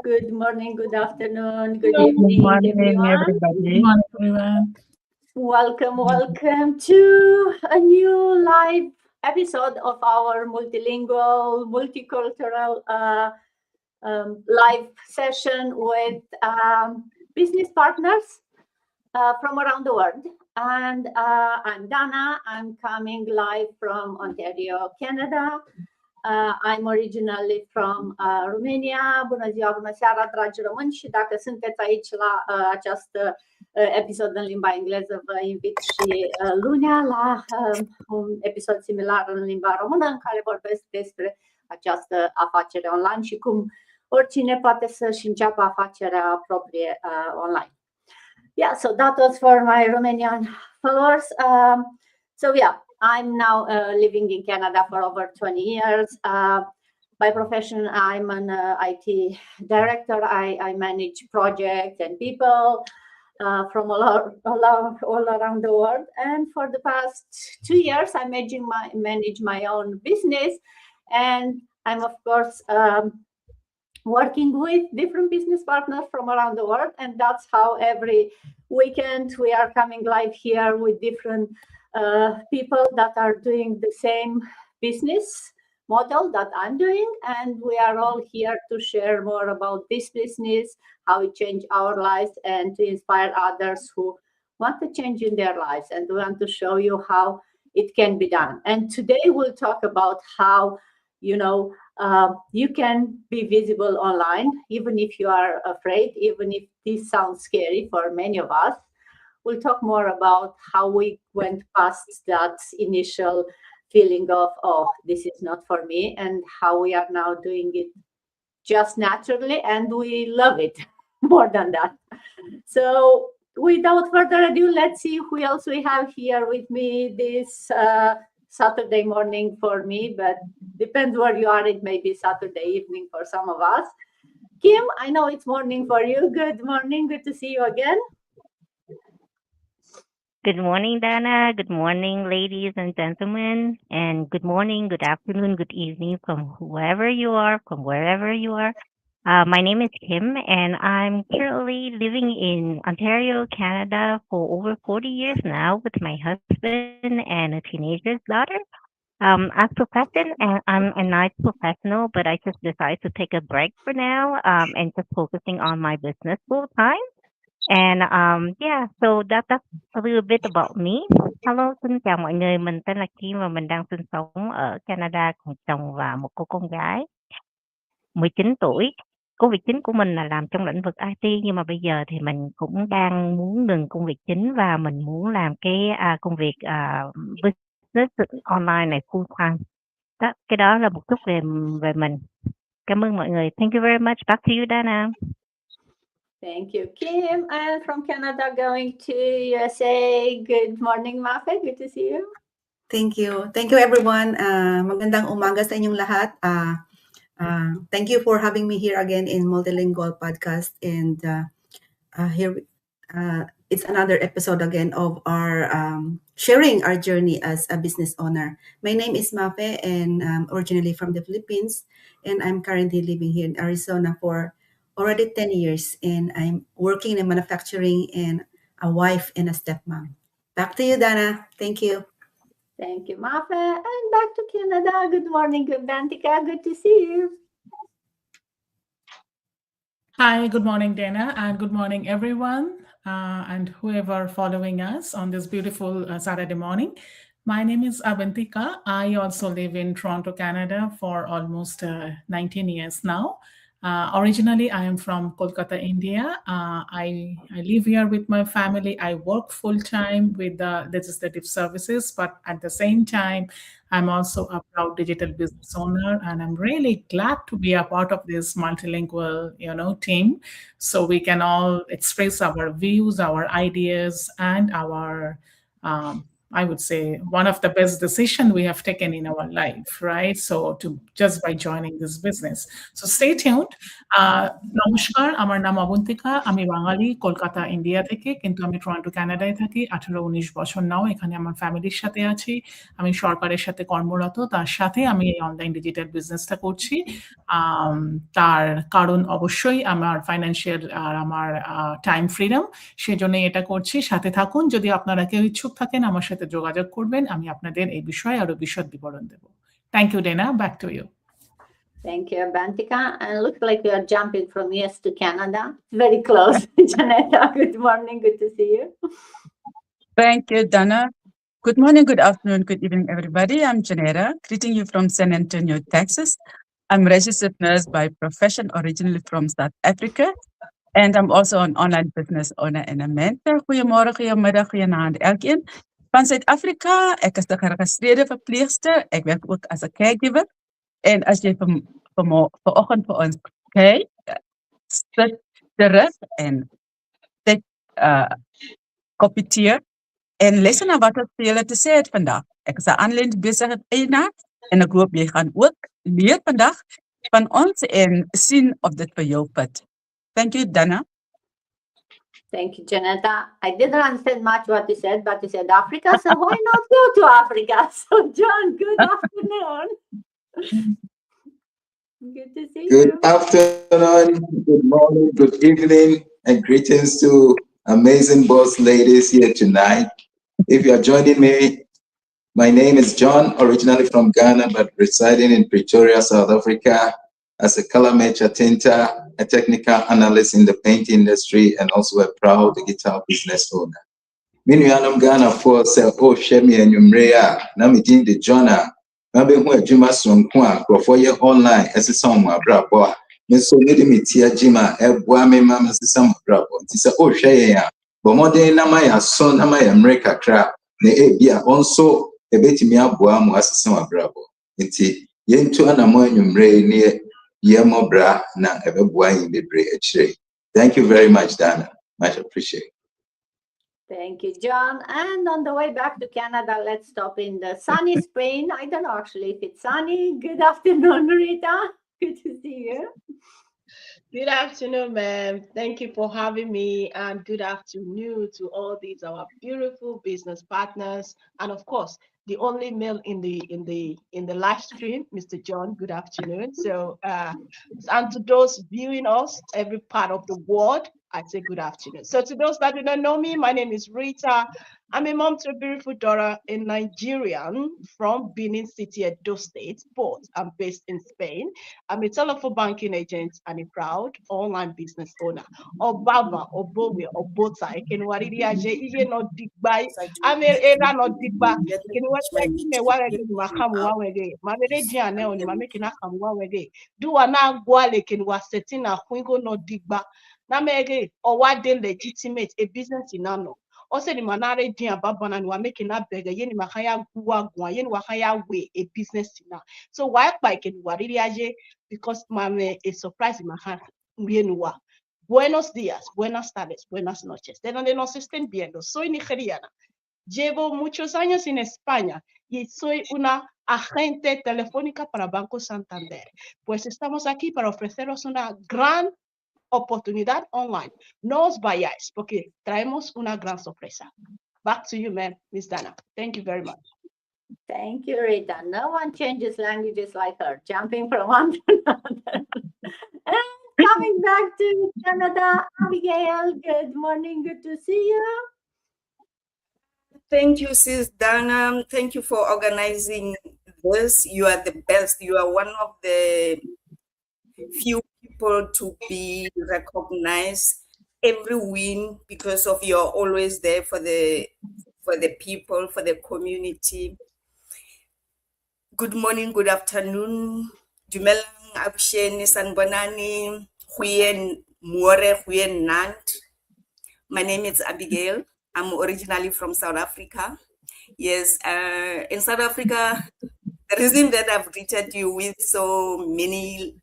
Good morning, good afternoon, good Hello. Good evening, morning, everyone. Good everybody. morning, everyone. Welcome to a new live episode of our multilingual, multicultural live session with business partners from around the world. And I'm Dana. I'm coming live from Ontario, Canada. I'm originally from Romania. Bună ziua, bună seara, dragi români, și dacă sunteți aici la această episod în limba engleză, vă invit și lunea la un episod similar în limba română în care vorbesc despre această afacere online și cum oricine poate să-și înceapă afacerea proprie online. Yeah, so that was for my Romanian followers. I'm now living in Canada for over 20 years. By profession, I'm an IT director. I manage projects and people from all around the world. And for the past 2 years, I manage my own business. And I'm, of course, working with different business partners from around the world. And that's how every weekend we are coming live here with different people that are doing the same business model that I'm doing. And we are all here to share more about this business, how it changed our lives, and to inspire others who want to change in their lives and want to show you how it can be done. And today we'll talk about how, you can be visible online, even if you are afraid, even if this sounds scary for many of us. We'll talk more about how we went past that initial feeling of, oh, this is not for me, and how we are now doing it just naturally, and we love it more than that. So without further ado, let's see who else we have here with me this Saturday morning for me, but depends where you are. It may be Saturday evening for some of us. Kim, I know it's morning for you. Good morning. Good to see you again. Good morning, Dana. Good morning, ladies and gentlemen. And good morning, good afternoon, good evening from whoever you are, from wherever you are. My name is Kim, and I'm currently living in Ontario, Canada for over 40 years now with my husband and a teenager's daughter. As profession, and I'm a night professional, but I just decided to take a break for now and just focusing on my business full time. And so that's a little bit about me. Hello, xin chào mọi người. Mình tên là Kim và mình đang sinh sống ở Canada cùng chồng và một cô con gái 19 tuổi. Công việc chính của mình là làm trong lĩnh vực IT, nhưng mà bây giờ thì mình cũng đang muốn ngừng công việc chính và mình muốn làm cái công việc business online này full time. Cái đó là một chút về mình. Cảm ơn mọi người. Thank you very much. Back to you, Dana. Thank you, Kim. And from Canada, going to USA. Good morning, Mafe. Good to see you. Thank you. Thank you, everyone. Magandang umaga sa inyong lahat. Thank you for having me here again in Multilingual Podcast. And here, it's another episode again of our sharing our journey as a business owner. My name is Mafe, and I'm originally from the Philippines. And I'm currently living here in Arizona for already 10 years, and I'm working in manufacturing and a wife and a stepmom. Back to you, Dana. Thank you. Thank you, Mafe. And back to Canada. Good morning, Bantika. Good to see you. Hi, good morning, Dana, and good morning, everyone, and whoever following us on this beautiful Saturday morning. My name is Avantika. I also live in Toronto, Canada for almost 19 years now. Originally, I am from Kolkata, India. I live here with my family. I work full-time with the legislative services, but at the same time, I'm also a proud digital business owner, and I'm really glad to be a part of this multilingual, team, so we can all express our views, our ideas, and our I would say, one of the best decisions we have taken in our life, right? So just by joining this business. So stay tuned. নমস্কার, আমার নাম অবন্তিকা। আমি বাঙালি, Kolkata, India থেকে, কিন্তু আমি Toronto, কানাডায় থাকি। 18-19 বছর নাও এখানে আমার ফ্যামিলির সাথে আছি। আমি সরকারের সাথে কর্মরত, তার সাথে আমি এই অনলাইন ডিজিটাল বিজনেসটা করছি। তার কারণ অবশ্যই আমার ফাইন্যান্সিয়াল আর আমার টাইম ফ্রিডম, সেজন্যই এটা করছি। সাথে থাকুন। যদি আপনারা কেউ ইচ্ছুক থাকেন আমার সাথে যোগাযোগ করবেন, আমি আপনাদের এই বিষয়ে আরো বিশদ বিবরণ দেব। Thank you, Dana. Back to you. Thank you, Avantika. And it looks like we are jumping from US to Canada. Very close. Janetta, good morning. Good to see you. Thank you, Dana. Good morning, good afternoon, good evening, everybody. I'm Janetta, greeting you from San Antonio, Texas. I'm a registered nurse by profession, originally from South Africa. And I'm also an online business owner and a mentor. Goeiemorgen, goeiemiddag, goeienaand elkeen. Van Zuid-Afrika, ek is de geregistreerde verpleegster. Ik werk ook as a caregiver. En as jy vanoggend vir ons kyk, sit terug en kyk kopie thee en luister na wat ek vir julle te sê het vandag. Ek is 'n aanlyn besigheid eienaar en ek hoop jy gaan ook leer vandag van ons en sien of dit vir jou fit. Thank you, Dana. Thank you, Janetta. I didn't understand much what you said, but you said Africa, so why not go to Africa? So, John, good afternoon. Good to see Good you. afternoon, good morning, good evening, and greetings to amazing boss ladies here tonight. If you are joining me, my name is John, originally from Ghana, but residing in Pretoria, South Africa, as a color matcher tinter, a technical analyst in the paint industry, and also a proud digital business owner. Minuanum Ghana for say, oh, Shemi and Yumrea, Namidin de Jonah. Maybe when Jima Sonkwa, go for your online as a song, my brabo. Miss so many me tia Jima, Ebwame Mamma, some brabo. It's a oh, Shaya, but more than Namaya son, Namaya America crap. Ne ebia also a bit me up Boam as a summer brabo. It's yen to an ammonium ray near Yamobra, na ever boy in the bray. Thank you very much, Dana. Much appreciated. Thank you, John. And on the way back to Canada, let's stop in the sunny Spain. I don't know actually if it's sunny. Good afternoon, Rita. Good to see you. Good afternoon, ma'am. Thank you for having me, and good afternoon to all these our beautiful business partners, and of course, the only male in the live stream, Mr. John. Good afternoon. So, and to those viewing us every part of the world, I say good afternoon. So, to those that do not know me, my name is Rita. I'm a mom to a beautiful daughter, a Nigerian from Benin City, Edo State, but I'm based in Spain. I'm a telephone banking agent and a proud online business owner. Obama, Obowe, Obota, Ekenwaridiaje, Iye no Digbai, Amera no Digba, Ekenwaridiaje, Wawege, Mamere Jiane, on Mamekina Kamwawege, do ana gwale Kenwa Setina, Hungo no Digba, Namege, or what then legitimate a business in Ano. Also, the manare dia babana and we're making that beggar, yen mahaya gua, yen wahaya way a business now. So why bike in Waridiaje? Because mame a surprise in my hand. Buenos dias, buenas tardes, buenas noches. De donde nos estén viendo, soy nigeriana. Llevo muchos años en España y soy una agente telefónica para Banco Santander. Pues estamos aquí para ofreceros una gran oportunidad online. No os vayáis porque traemos una gran sorpresa. Back to you, ma'am, Miss Dana. Thank you very much. Thank you, Rita. No one changes languages like her, jumping from one to another. And coming back to Canada, Abigail, good morning. Good to see you. Thank you, Sis Dana. Thank you for organizing this. You are the best. You are one of the few people to be recognized every win because of you're always there for the people, for the community. Good morning, good afternoon. Dumelang, Absheni, Sanbonani, Huyen Muore, Huyen Nant. My name is Abigail. I'm originally from South Africa. Yes, in South Africa, the reason that I've greeted you with so many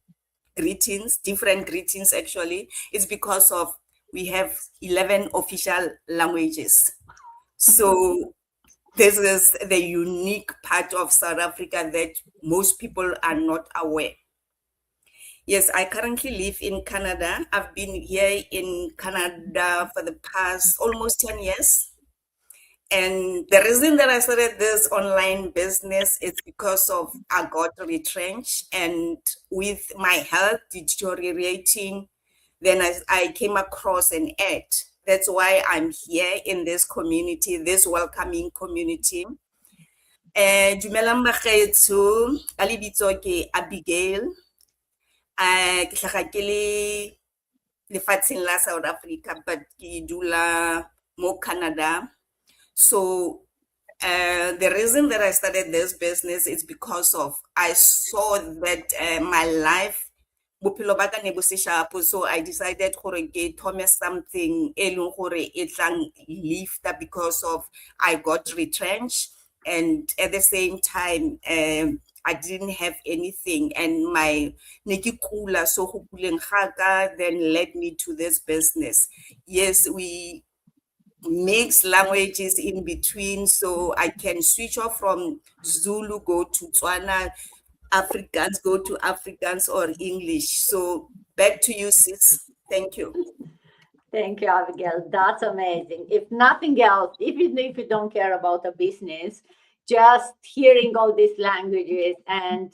greetings, different greetings actually, is because of we have 11 official languages. So This is the unique part of South Africa that most people are not aware. Yes, I currently live in Canada. I've been here in Canada for the past almost 10 years. And the reason that I started this online business is because of I got retrenched, and with my health deteriorating, then I came across an ad. That's why I'm here in this community, this welcoming community. Dumelang bagaetsho, ka lebitso ke Abigail. Ke tlhaga ke le lefatsheng la South Africa, but ke dula mo Canada. So the reason that I started this business is because of I saw that my life bophelo ba ka ne bo se sharpo, so I decided gore ke thome something e leng gore e tlang lifta because of I got retrenched, and at the same time I didn't have anything, and my ne ke kula, so go kuleng ga ka then led me to this business. Yes, we mix languages in between, so I can switch off from Zulu, go to Tswana, Afrikaans, go to Afrikaans, or English. So back to you, sis. Thank you. Thank you, Abigail. That's amazing. If nothing else, even if you don't care about a business, just hearing all these languages and,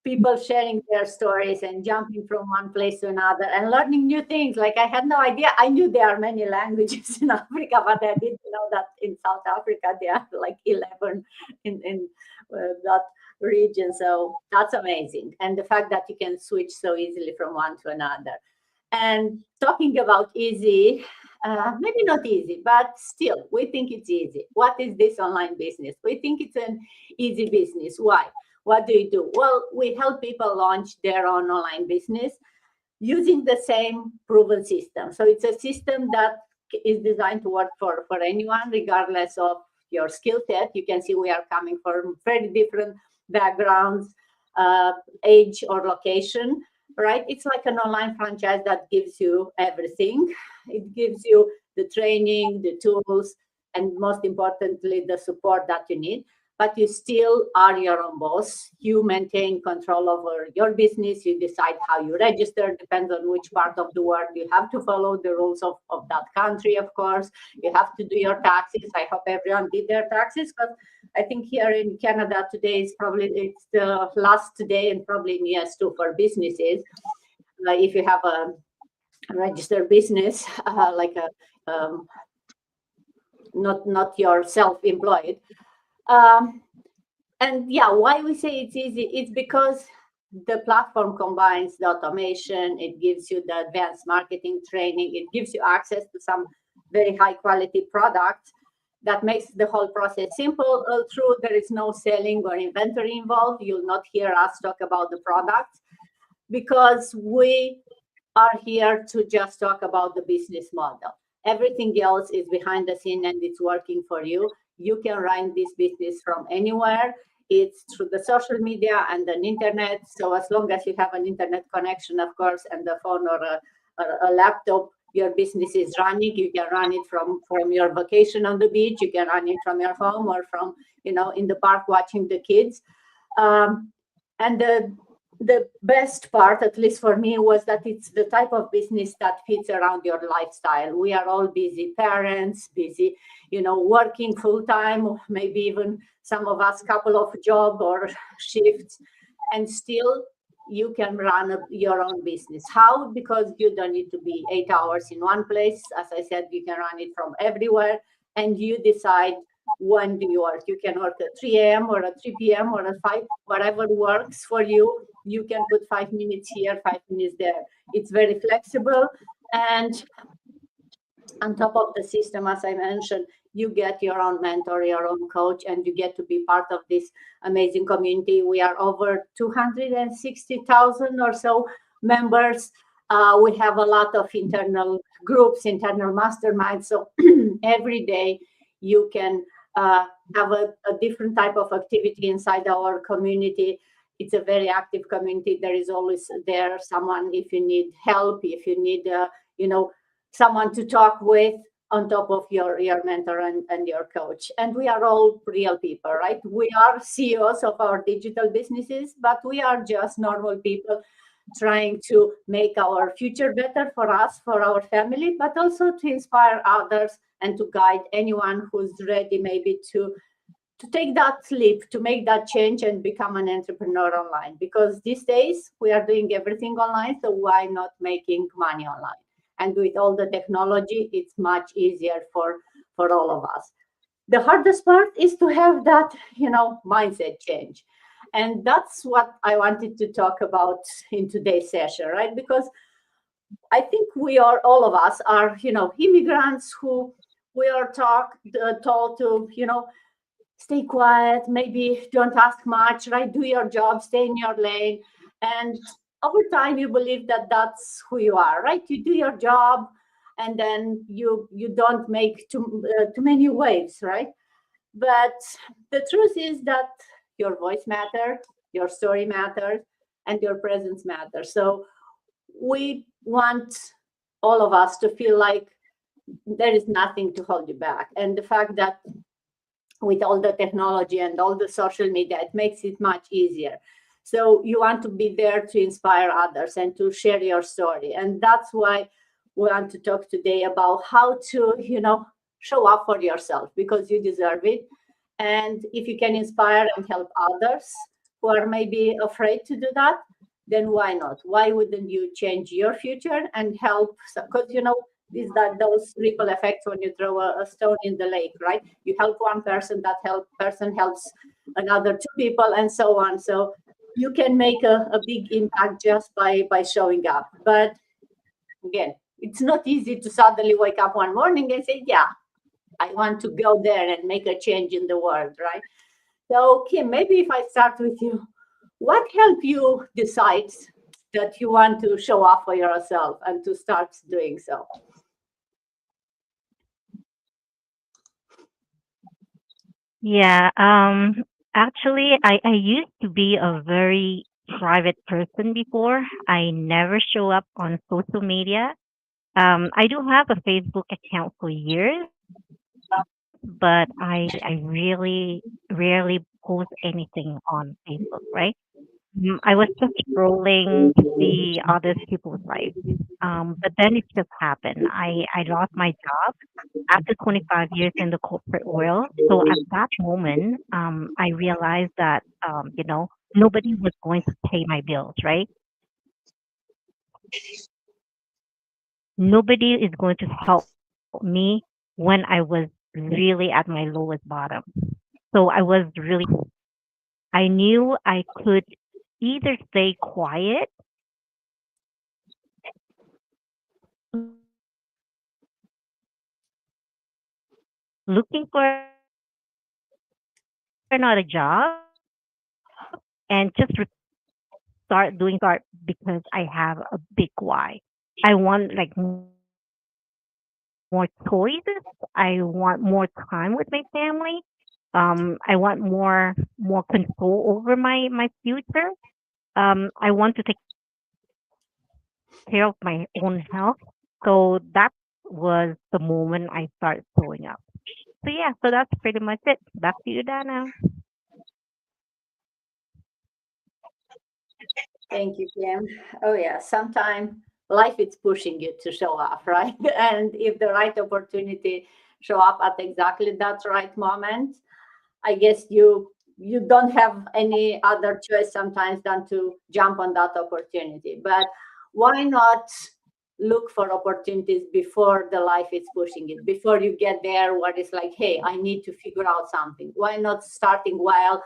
people sharing their stories and jumping from one place to another and learning new things. Like, I had no idea. I knew there are many languages in Africa, but I didn't know that in South Africa there are like 11 in that region. So that's amazing. And the fact that you can switch so easily from one to another. And talking about easy, maybe not easy, but still, we think it's easy. What is this online business? We think it's an easy business. Why? What do you do? Well, we help people launch their own online business using the same proven system. So it's a system that is designed to work for anyone, regardless of your skill set. You can see we are coming from very different backgrounds, age or location, right? It's like an online franchise that gives you everything. It gives you the training, the tools, and most importantly, the support that you need. But you still are your own boss. You maintain control over your business. You decide how you register, depends on which part of the world. You have to follow the rules of that country, of course. You have to do your taxes. I hope everyone did their taxes, because I think here in Canada today is it's the last day, and probably in US too for businesses. If you have a registered business, like not your self-employed. And yeah, why we say it's easy, it's because the platform combines the automation, it gives you the advanced marketing training, it gives you access to some very high quality products that makes the whole process simple. True, there is no selling or inventory involved. You'll not hear us talk about the products, because we are here to just talk about the business model. Everything else is behind the scene and it's working for you. You can run this business from anywhere. It's through the social media and the internet. So as long as you have an internet connection, of course, and the phone or a laptop, your business is running. You can run it from your vacation on the beach. You can run it from your home or from, in the park watching the kids. And the best part, at least for me, was that it's the type of business that fits around your lifestyle. We are all busy parents, busy, working full time, maybe even some of us couple of jobs or shifts, and still you can run your own business. How? Because you don't need to be 8 hours in one place. As I said, you can run it from everywhere, and you decide when do you work. You can work at 3 a.m. or at 3 p.m. or at 5, whatever works for you. You can put 5 minutes here, 5 minutes there. It's very flexible. And on top of the system, as I mentioned, you get your own mentor, your own coach, and you get to be part of this amazing community. We are over 260,000 or so members. We have a lot of internal groups, internal masterminds. So every day you can have a different type of activity inside our community. It's a very active community. There is always someone if you need help, if you need, someone to talk with. on top of your mentor and your coach. And we are all real people, right? We are CEOs of our digital businesses, but we are just normal people trying to make our future better for us, for our family, but also to inspire others and to guide anyone who's ready maybe to take that leap, to make that change and become an entrepreneur online. Because these days we are doing everything online, so why not making money online? And with all the technology, it's much easier for all of us. The hardest part is to have that, mindset change. And that's what I wanted to talk about in today's session, right? Because I think all of us are, immigrants who we are told to, stay quiet, maybe don't ask much, right? Do your job, stay in your lane. And over time, you believe that that's who you are, right? You do your job, and then you don't make too many waves, right? But the truth is that your voice matters, your story matters, and your presence matters. So we want all of us to feel like there is nothing to hold you back. And the fact that with all the technology and all the social media, it makes it much easier. So you want to be there to inspire others and to share your story. And that's why we want to talk today about how to, show up for yourself, because you deserve it. And if you can inspire and help others who are maybe afraid to do that, then why not? Why wouldn't you change your future and help? Because, those ripple effects when you throw a stone in the lake, right? You help one person, that person helps another 2 people, and so on. So you can make a big impact just by showing up. But again, it's not easy to suddenly wake up one morning and say, yeah, I want to go there and make a change in the world, right? So Kim, maybe if I start with you, what helped you decide that you want to show up for yourself and to start doing so? Yeah, actually, I used to be a very private person before. I never show up on social media. I do have a Facebook account for years, but I really rarely post anything on Facebook, right? I was just scrolling to see other people's lives. But then it just happened. I lost my job after 25 years in the corporate world. So at that moment, I realized that, nobody was going to pay my bills, right? Nobody is going to help me when I was really at my lowest bottom. So I knew I could either stay quiet, looking for another job, and just start because I have a big why. I want like more choices. I want more time with my family. I want more control over my future. I want to take care of my own health. So that was the moment I started showing up. So yeah, so that's pretty much it. Back to you, Dana. Thank you, Kim. Oh yeah, sometimes life is pushing you to show up, right? And if the right opportunity show up at exactly that right moment, I guess you don't have any other choice sometimes than to jump on that opportunity. But why not look for opportunities before the life is pushing it, before you get there where it's like, hey, I need to figure out something? Why not starting while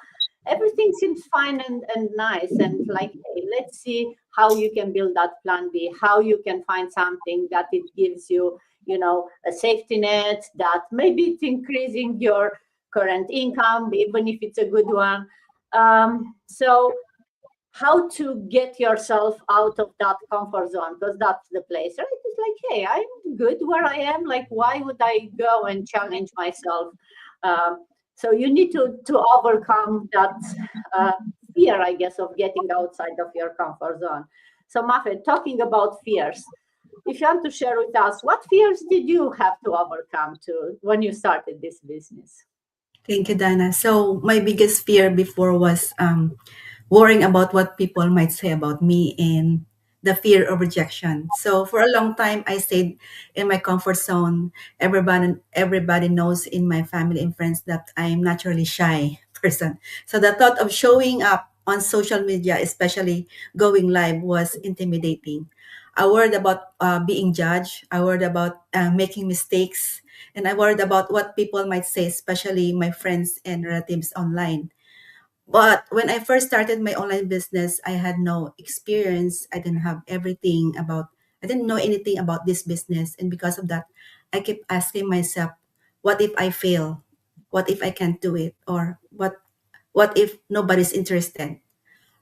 everything seems fine and nice, and like, hey, let's see how you can build that plan B, how you can find something that it gives you, a safety net, that maybe it's increasing your current income, even if it's a good one. So how to get yourself out of that comfort zone, because that's the place, right? It's like, hey, I'm good where I am. Like, why would I go and challenge myself? So you need to overcome that fear, I guess, of getting outside of your comfort zone. So Mafed, talking about fears, if you want to share with us, what fears did you have to overcome when you started this business? Thank you, Dana. So my biggest fear before was worrying about what people might say about me and the fear of rejection. So for a long time, I stayed in my comfort zone. Everybody knows in my family and friends that I'm naturally shy person. So the thought of showing up on social media, especially going live, was intimidating. I worried about being judged. I worried about making mistakes, and I worried about what people might say, especially my friends and relatives online. But when I first started my online business, I had no experience. I didn't know anything about this business. And because of that, I kept asking myself, what if I fail? What if I can't do it? Or what if nobody's interested?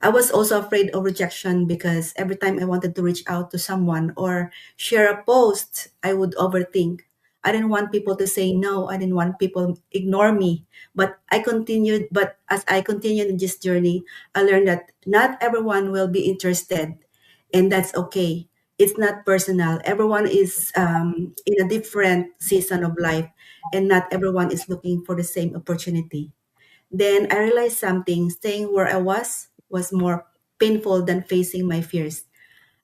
I was also afraid of rejection because every time I wanted to reach out to someone or share a post, I would overthink. I didn't want people to say no. I didn't want people ignore me. But as I continued in this journey, I learned that not everyone will be interested, and that's okay. It's not personal. Everyone is in a different season of life, and not everyone is looking for the same opportunity. Then I realized something. Staying where I was more painful than facing my fears.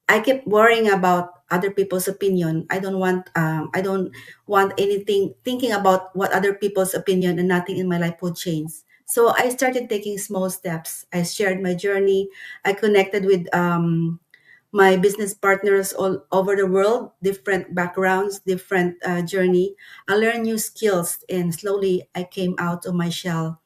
I kept worrying about other people's opinion. I don't want anything thinking about what other people's opinion, and nothing in my life would change. So I started taking small steps. I shared my journey. I connected with my business partners all over the world, different backgrounds, different journey. I learned new skills, and slowly I came out of my shell.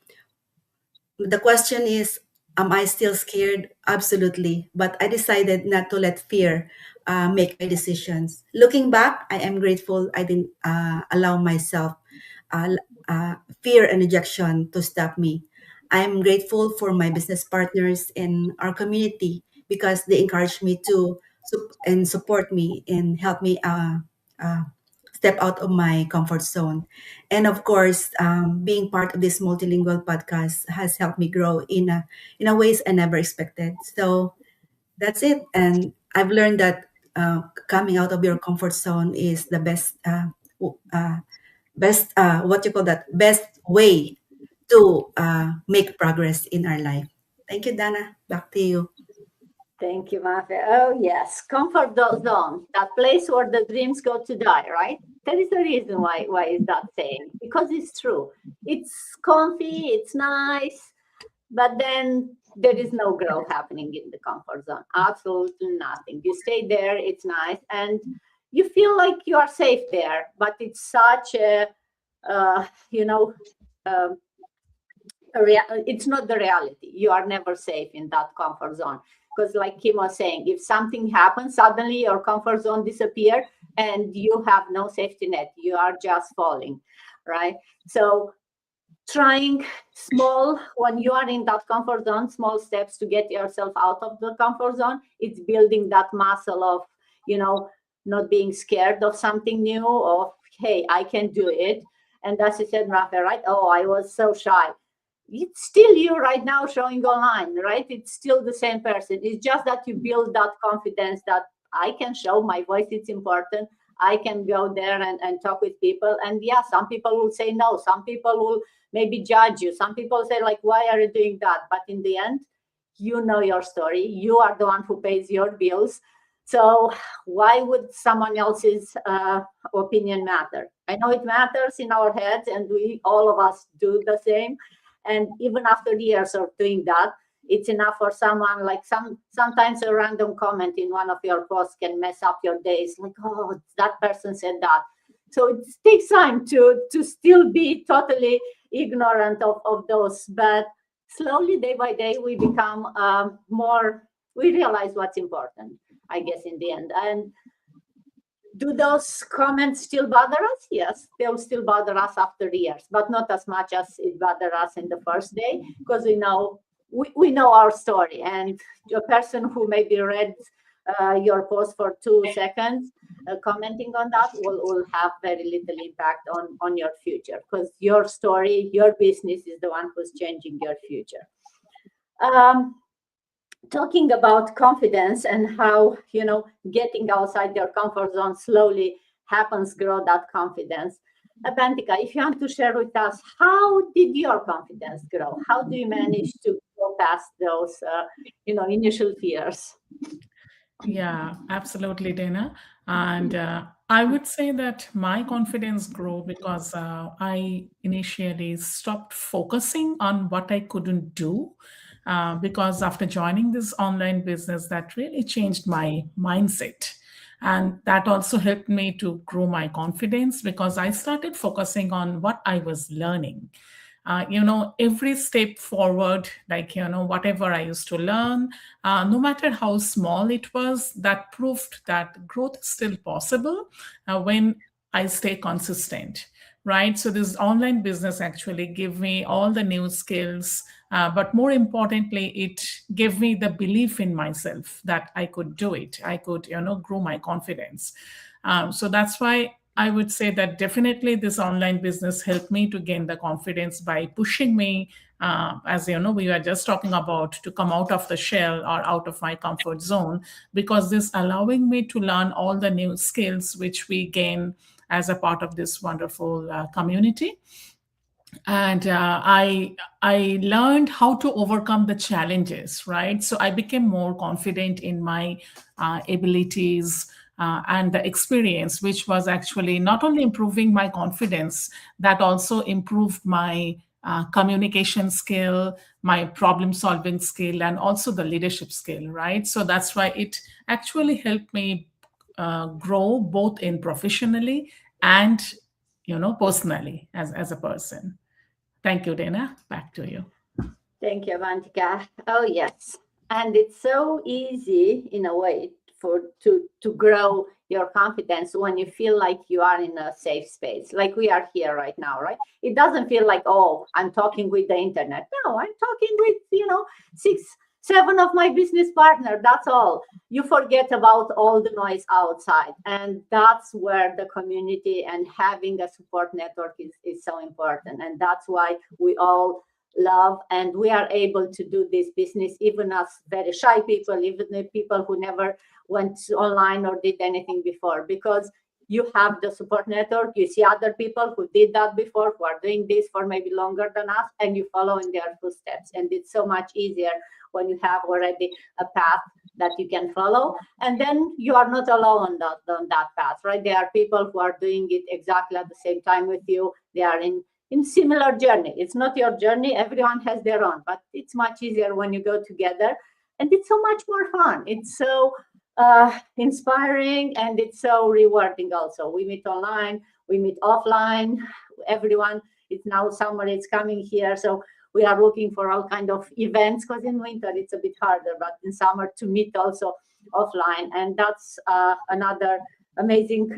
The question is, am I still scared? Absolutely. But I decided not to let fear make my decisions. Looking back, I am grateful I didn't allow myself uh, fear and rejection to stop me. I'm grateful for my business partners and our community because they encouraged me to and support me and help me uh, step out of my comfort zone. And of course, being part of this multilingual podcast has helped me grow in a ways I never expected. So that's it. And I've learned that coming out of your comfort zone is the what you call that, best way to make progress in our life. Thank you, Dana. Back to you. Thank you, Mafe. Oh, yes, comfort zone, that place where the dreams go to die, right? There is a reason why is that saying, because it's true. It's comfy, it's nice, but then there is no growth happening in the comfort zone. Absolutely nothing. You stay there, it's nice, and you feel like you are safe there, but it's such a, it's not the reality. You are never safe in that comfort zone. Because like Kim was saying, if something happens, suddenly your comfort zone disappears and you have no safety net. You are just falling, right? So trying small, when you are in that comfort zone, small steps to get yourself out of the comfort zone, it's building that muscle of, not being scared of something new, of, hey, I can do it. And as you said, Rafa, right? Oh, I was so shy. It's still you right now showing online, right? It's still the same person. It's just that you build that confidence that I can show my voice. It's important. I can go there and talk with people. And yeah, some people will say no. Some people will maybe judge you. Some people say like, why are you doing that? But in the end, you know your story. You are the one who pays your bills. So why would someone else's opinion matter? I know it matters in our heads, and all of us do the same. And even after years of doing that, it's enough for someone, like sometimes a random comment in one of your posts can mess up your days. Like, oh, that person said that. So it takes time to still be totally ignorant of those. But slowly, day by day, we become we realize what's important, I guess, in the end. And do those comments still bother us? Yes, they'll still bother us after years, but not as much as it bothered us in the first day, because we know our story. And a person who maybe read your post for 2 seconds, commenting on that will have very little impact on your future, because your story, your business is the one who's changing your future. talking about confidence and how, getting outside your comfort zone slowly happens grow that confidence. Avantika, if you want to share with us, how did your confidence grow? How do you manage to go past those, initial fears? Yeah, absolutely, Dana. And I would say that my confidence grew because I initially stopped focusing on what I couldn't do. Because after joining this online business, that really changed my mindset. And that also helped me to grow my confidence because I started focusing on what I was learning. Every step forward, like, whatever I used to learn, no matter how small it was, that proved that growth is still possible when I stay consistent, right? So this online business actually gave me all the new skills, but more importantly, it gave me the belief in myself that I could do it. I could, grow my confidence. So that's why I would say that definitely this online business helped me to gain the confidence by pushing me, as you know, we were just talking about, to come out of the shell or out of my comfort zone, because this allowing me to learn all the new skills which we gain as a part of this wonderful community. And I learned how to overcome the challenges, right? So I became more confident in my abilities and the experience, which was actually not only improving my confidence, that also improved my communication skill, my problem solving skill, and also the leadership skill, right? So that's why it actually helped me grow both in professionally and personally as a person. Thank you, Dana. Back to you. Thank you, Avantika. Oh, yes. And it's so easy in a way to grow your confidence when you feel like you are in a safe space, like we are here right now, right? It doesn't feel like, oh, I'm talking with the internet. No, I'm talking with, 6, 7 of my business partners. That's all. You forget about all the noise outside. And that's where the community and having a support network is so important. And that's why we all love and we are able to do this business, even as very shy people, even the people who never went online or did anything before, because you have the support network, you see other people who did that before, who are doing this for maybe longer than us, and you follow in their footsteps. And it's so much easier when you have already a path that you can follow. And then you are not alone on that path, right? There are people who are doing it exactly at the same time with you. They are in similar journey. It's not your journey. Everyone has their own, but it's much easier when you go together. And it's so much more fun. It's so inspiring, and it's so rewarding also. We meet online, we meet offline. Everyone, it's now summer, it's coming here. So we are looking for all kind of events, because in winter it's a bit harder, but in summer to meet also offline. And that's another amazing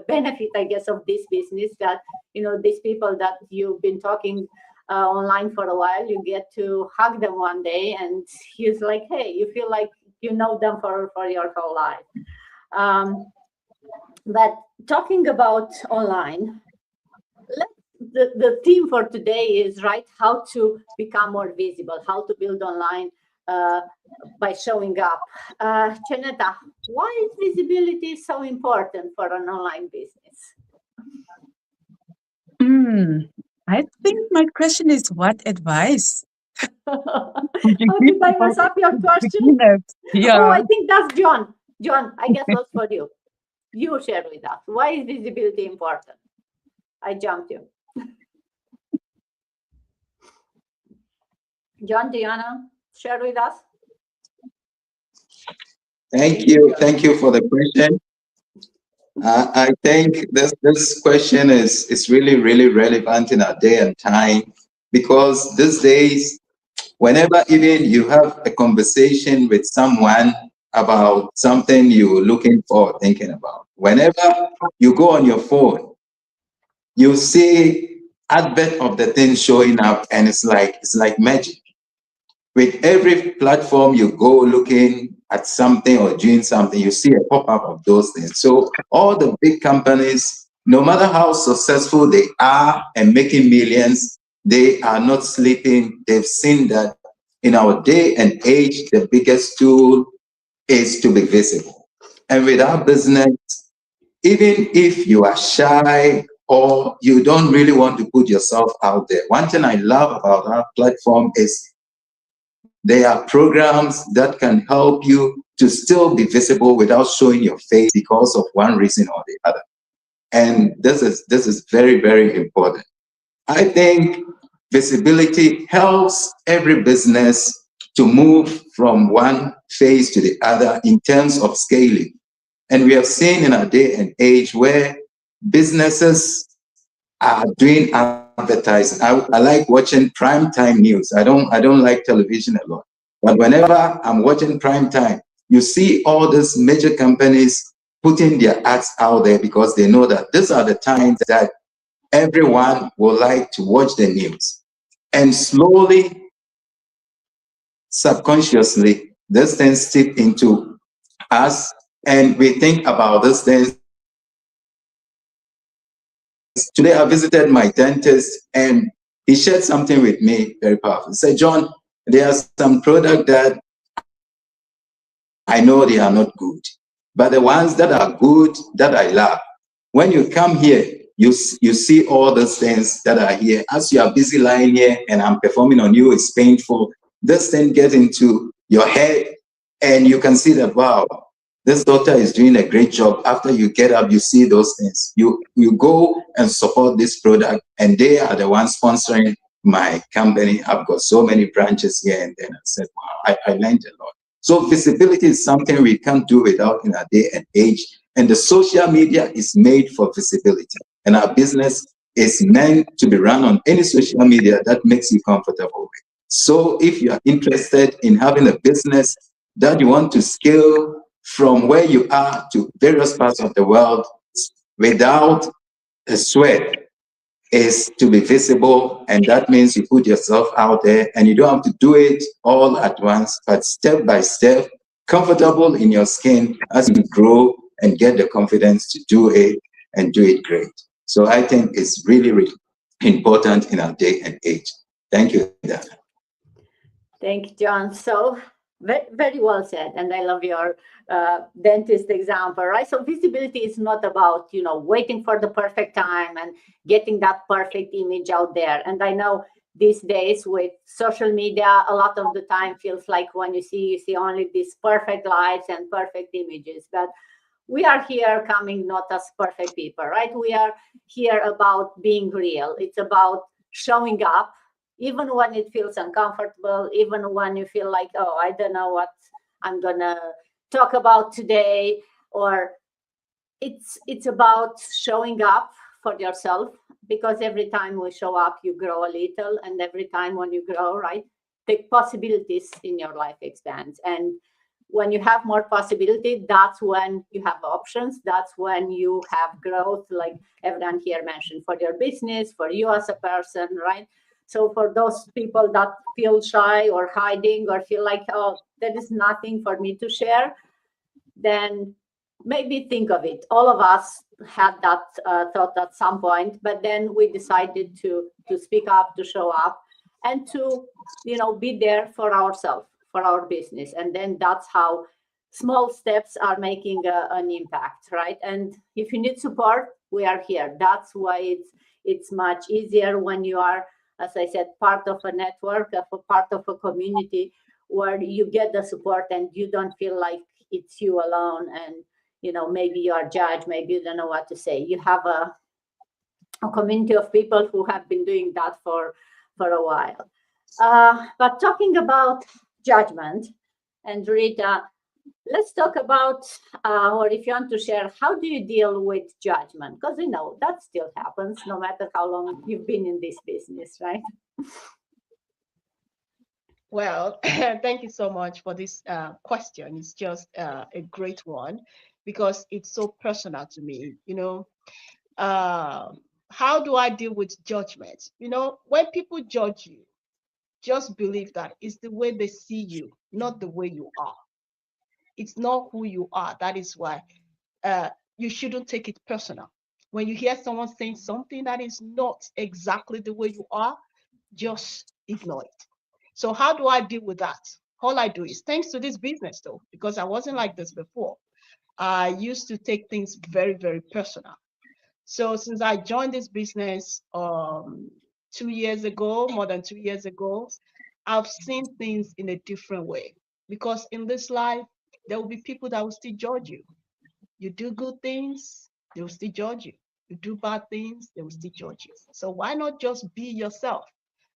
benefit, I guess, of this business, that, these people that you've been talking online for a while, you get to hug them one day and he's like, hey, you feel like you know them for your whole life. But talking about online, the theme for today is, right, how to become more visible, how to build online by showing up. Cheneta, why is visibility so important for an online business? I think my question is, what advice? Did I mess up your question? Yeah. Oh, I think that's John. John, I guess that's for you. You share with us. Why is visibility important? I jumped you. John, do you want to share with us? Thank you. Thank you for the question. I think this question is really, really relevant in our day and time, because these days, whenever even you have a conversation with someone about something you're looking for, thinking about, whenever you go on your phone, you see advert of the thing showing up, and it's like magic. With every platform you go looking at something or doing something, you see a pop-up of those things. So all the big companies, no matter how successful they are and making millions, they are not sleeping. They've seen that in our day and age, the biggest tool is to be visible. And with our business, even if you are shy or you don't really want to put yourself out there, one thing I love about our platform is there are programs that can help you to still be visible without showing your face because of one reason or the other. And this is very, very important. I think visibility helps every business to move from one phase to the other in terms of scaling. And we have seen in our day and age where businesses are doing advertising. I like watching primetime news. I don't like television a lot. But whenever I'm watching primetime, you see all these major companies putting their ads out there because they know that these are the times that everyone will like to watch the news. And slowly, subconsciously, these things seep into us, and we think about these things. Today, I visited my dentist, and he shared something with me very powerful. He said, John, there are some products that I know they are not good, but the ones that are good, that I love. When you come here, you see all those things that are here. As you are busy lying here and I'm performing on you, it's painful. This thing gets into your head and you can see that, wow, this doctor is doing a great job. After you get up, you see those things. You go and support this product, and they are the ones sponsoring my company. I've got so many branches here, and then I said, wow, I learned a lot. So visibility is something we can't do without in our day and age. And the social media is made for visibility. And our business is meant to be run on any social media that makes you comfortable with. So if you are interested in having a business that you want to scale from where you are to various parts of the world without a sweat, is to be visible. And that means you put yourself out there, and you don't have to do it all at once, but step by step, comfortable in your skin as you grow and get the confidence to do it and do it great. So I think it's really, really important in our day and age. Thank you, Dana. Thank you, John. So very, very well said. And I love your dentist example, right? So visibility is not about, waiting for the perfect time and getting that perfect image out there. And I know these days with social media, a lot of the time feels like when you see only these perfect lives and perfect images. But we are here coming not as perfect people, right? We are here about being real. It's about showing up, even when it feels uncomfortable, even when you feel like, oh, I don't know what I'm gonna talk about today, or it's about showing up for yourself, because every time we show up, you grow a little, and every time when you grow, right, the possibilities in your life expands. And when you have more possibility, that's when you have options. That's when you have growth, like everyone here mentioned, for your business, for you as a person, right? So for those people that feel shy or hiding or feel like, oh, there is nothing for me to share, then maybe think of it. All of us had that thought at some point, but then we decided to speak up, to show up, and to be there for ourselves, for our business. And then that's how small steps are making an impact, right? And if you need support, we are here. That's why it's much easier when you are, as I said, part of a network, part of a community where you get the support and you don't feel like it's you alone, and maybe you are judged, maybe you don't know what to say. You have a community of people who have been doing that for a while. But talking about judgment, and Rita, let's talk about, or if you want to share, how do you deal with judgment? Because that still happens no matter how long you've been in this business, right? Well, thank you so much for this question. It's just a great one because it's so personal to me. How do I deal with judgment? When people judge you, just believe that it's the way they see you, not the way you are. It's not who you are. That is why you shouldn't take it personal. When you hear someone saying something that is not exactly the way you are, just ignore it. So how do I deal with that? All I do is, thanks to this business though, because I wasn't like this before, I used to take things very, very personal. So since I joined this business 2 years ago, more than 2 years ago, I've seen things in a different way. Because in this life, there will be people that will still judge you. You do good things, they will still judge you. You do bad things, they will still judge you. So why not just be yourself?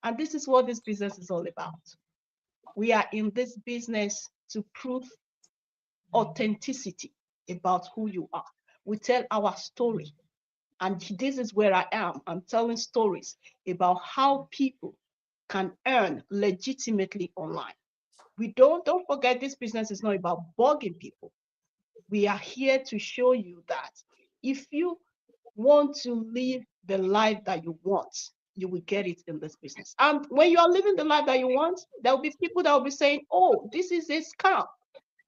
And this is what this business is all about. We are in this business to prove authenticity about who you are. We tell our story. And this is where I am. I'm telling stories about how people can earn legitimately online. Don't forget, this business is not about bugging people. We are here to show you that if you want to live the life that you want, you will get it in this business. And when you are living the life that you want, there will be people that will be saying, oh, this is a scam.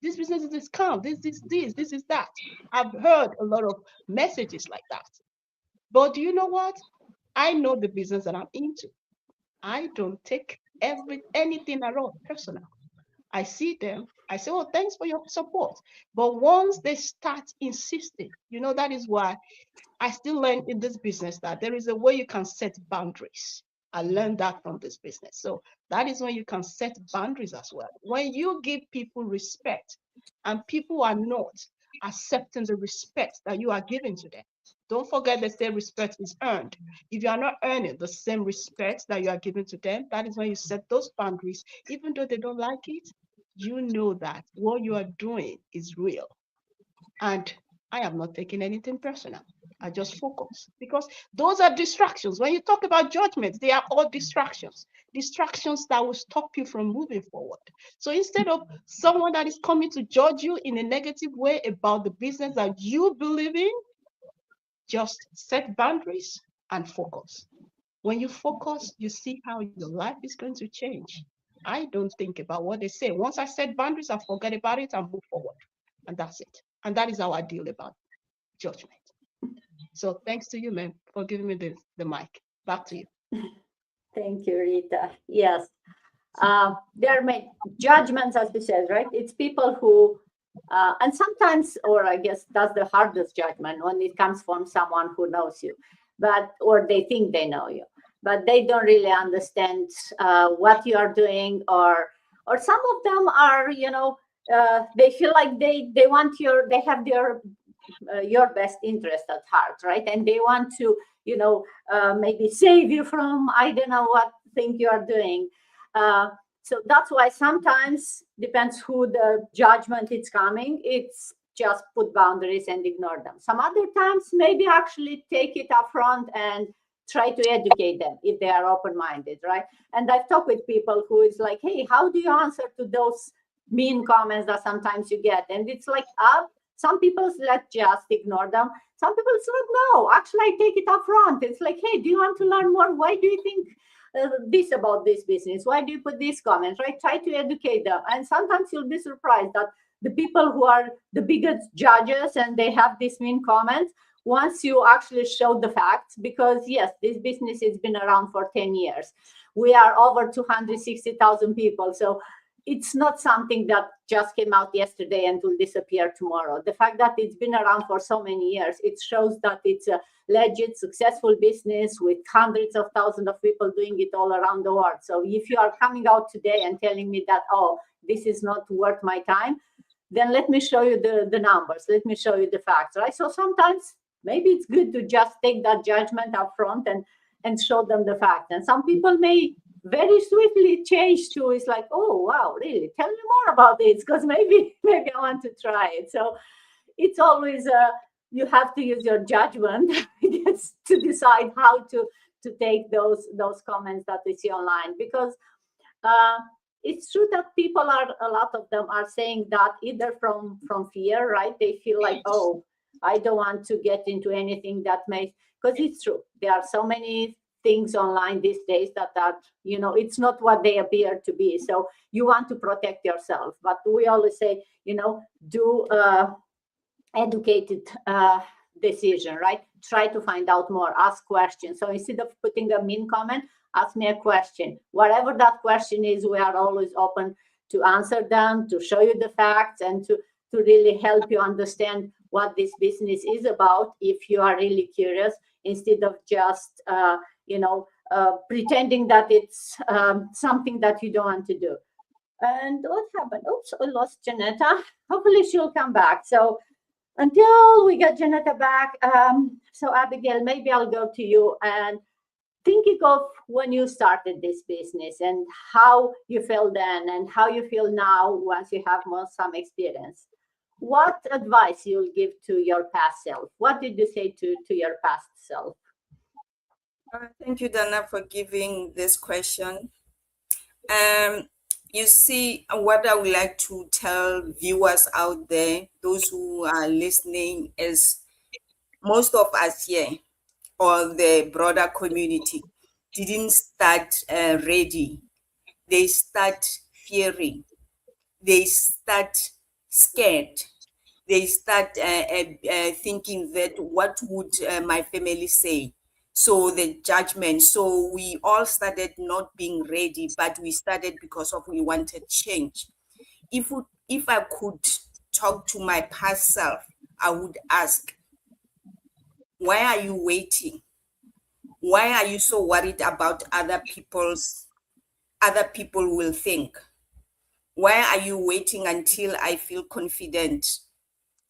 This business is a scam. This is that. I've heard a lot of messages like that. But do you know what? I know the business that I'm into. I don't take anything at all personal. I see them, I say, oh, thanks for your support. But once they start insisting, that is why I still learn in this business that there is a way you can set boundaries. I learned that from this business. So that is when you can set boundaries as well. When you give people respect and people are not accepting the respect that you are giving to them. Don't forget they say respect is earned. If you are not earning the same respect that you are giving to them, that is when you set those boundaries. Even though they don't like it, you know that what you are doing is real. And I am not taking anything personal. I just focus because those are distractions. When you talk about judgment, they are all distractions that will stop you from moving forward. So instead of someone that is coming to judge you in a negative way about the business that you believe in, just set boundaries and focus. When you focus, you see how your life is going to change. I don't think about what they say. Once I set boundaries, I forget about it and move forward. And that's it. And that is how I deal about judgment. So thanks to you, ma'am, for giving me the mic. Back to you. Thank you, Rita. Yes. There are many judgments, as you said, right? It's people who, and sometimes, or I guess that's the hardest judgment when it comes from someone who knows you, or they think they know you, but they don't really understand what you are doing, or some of them are, they feel like they have your best interest at heart, right? And they want to, maybe save you from, I don't know what thing you are doing. So that's why sometimes, depends who the judgment is coming, it's just put boundaries and ignore them. Some other times, maybe actually take it up front and try to educate them if they are open-minded, right? And I've talked with people who is like, hey, how do you answer to those mean comments that sometimes you get? And it's like, some people just ignore them. Some people say, no, actually I take it up front. It's like, hey, do you want to learn more? Why do you think this about this business? Why do you put these comments, right? Try to educate them. And sometimes you'll be surprised that the people who are the biggest judges and they have these mean comments, once you actually show the facts, because yes, this business has been around for 10 years. We are over 260,000 people. So it's not something that just came out yesterday and will disappear tomorrow. The fact that it's been around for so many years, it shows that it's a legit, successful business with hundreds of thousands of people doing it all around the world. So if you are coming out today and telling me that, oh, this is not worth my time, then let me show you the numbers. Let me show you the facts, right? So sometimes maybe it's good to just take that judgment up front and show them the facts. And some people may very swiftly change to, it's like, oh, wow, really? Tell me more about this, because maybe I want to try it. So it's always, you have to use your judgment to decide how to take those comments that we see online, because it's true that a lot of them are saying that either from fear, right? They feel like, oh, I don't want to get into anything that may, because it's true. There are so many things online these days that are, it's not what they appear to be. So you want to protect yourself. But we always say, do educated decision, right? Try to find out more, ask questions. So instead of putting a mean comment, ask me a question. Whatever that question is, we are always open to answer them, to show you the facts, and to really help you understand what this business is about if you are really curious, instead of just, pretending that it's something that you don't want to do. And what happened? Oops, I lost Janetta. Hopefully she'll come back. So until we get Janetta back, so Abigail, maybe I'll go to you and thinking of when you started this business and how you felt then and how you feel now once you have some experience. What advice you'll give to your past self? What did you say to your past self? Thank you, Dana, for giving this question. You see, what I would like to tell viewers out there, those who are listening, is most of us here, or the broader community, didn't start ready. They start fearing. They start scared. They start thinking that what would my family say? So the judgment. So we all started not being ready, but we started because of we wanted change. If I could talk to my past self, I would ask, why are you waiting? Why are you so worried about other people will think? Why are you waiting until I feel confident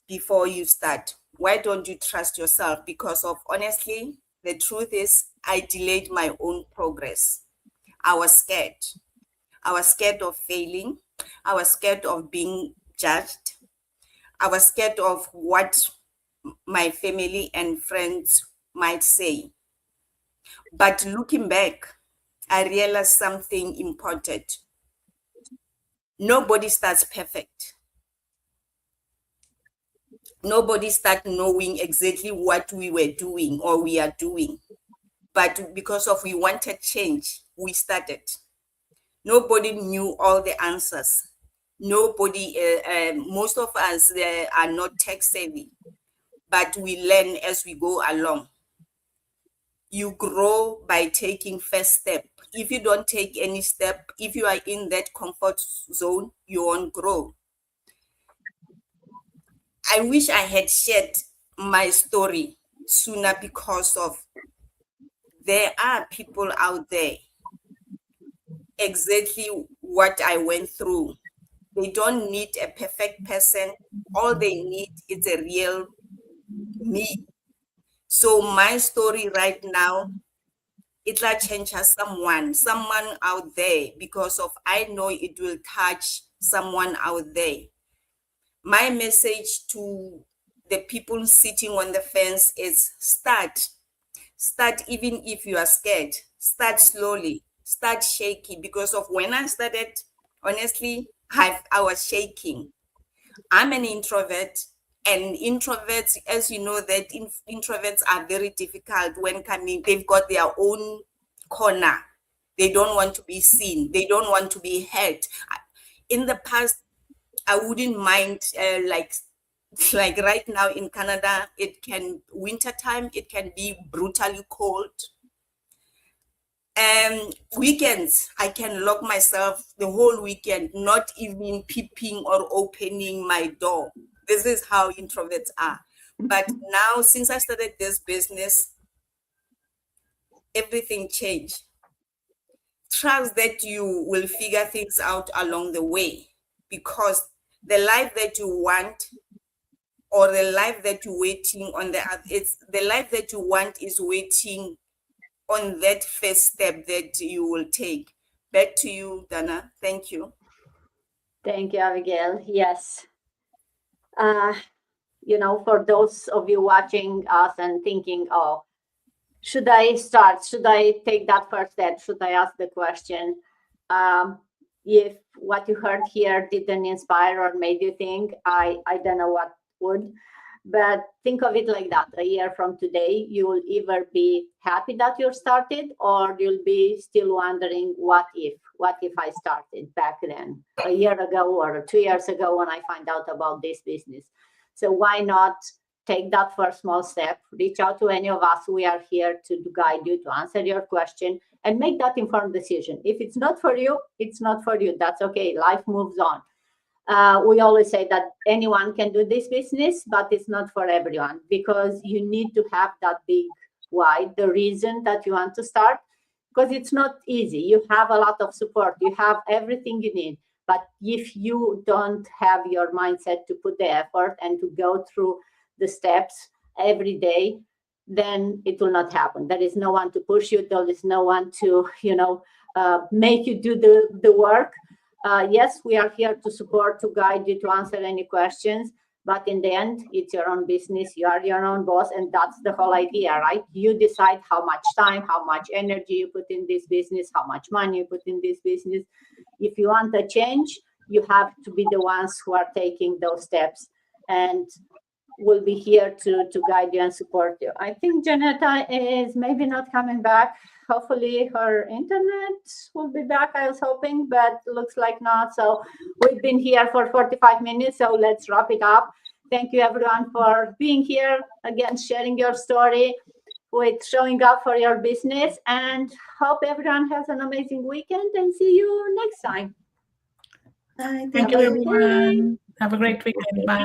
before you start? Why don't you trust yourself? Because of, honestly, the truth is, I delayed my own progress. I was scared. I was scared of failing. I was scared of being judged. I was scared of what my family and friends might say. But looking back, I realized something important. Nobody starts perfect. Nobody starts knowing exactly what we were doing or we are doing. But because of we wanted change, we started. Nobody knew all the answers. Nobody, most of us are not tech savvy, but we learn as we go along. You grow by taking first step. If you don't take any step, if you are in that comfort zone, you won't grow. I wish I had shared my story sooner, because of there are people out there exactly what I went through. They don't need a perfect person. All they need is a real me. So my story right now, it'll change someone out there, because of I know it will touch someone out there. My message to the people sitting on the fence is start, even if you are scared. Start slowly, start shaky, because of when I started, honestly, I was shaking. I'm an introvert, and introverts, as you know, that introverts are very difficult when coming. They've got their own corner. They don't want to be seen. They don't want to be heard. In the past, I wouldn't mind, like right now in Canada, wintertime, it can be brutally cold. Weekends, I can lock myself the whole weekend, not even peeping or opening my door. This is how introverts are. But now, since I started this business, everything changed. Trust that you will figure things out along the way, because the life that you want, or the life that you're waiting on, the life that you want is waiting on that first step that you will take. Back to you, Dana. Thank you. Thank you, Abigail. Yes. For those of you watching us and thinking, oh, should I start? Should I take that first step? Should I ask the question? If what you heard here didn't inspire or made you think, I don't know what would. But think of it like that. A year from today, you will either be happy that you started, or you'll be still wondering, what if I started back then, a year ago or 2 years ago, when I find out about this business. So why not take that first small step, reach out to any of us. We are here to guide you, to answer your question, and make that informed decision. If it's not for you, it's not for you. That's okay. Life moves on. We always say that anyone can do this business, but it's not for everyone, because you need to have that big why, the reason that you want to start, because it's not easy. You have a lot of support. You have everything you need. But if you don't have your mindset to put the effort and to go through the steps every day, then it will not happen. There is no one to push you. There is no one to, make you do the work. Yes, we are here to support, to guide you, to answer any questions. But in the end, it's your own business. You are your own boss. And that's the whole idea, right? You decide how much time, how much energy you put in this business, how much money you put in this business. If you want a change, you have to be the ones who are taking those steps. And we'll be here to guide you and support you. I think Janetta is maybe not coming back. Hopefully her internet will be back, I was hoping, but looks like not. So we've been here for 45 minutes, so let's wrap it up. Thank you everyone for being here, again, sharing your story, with showing up for your business, and hope everyone has an amazing weekend and see you next time. Bye. Thank you, everyone. Have a great weekend. Bye.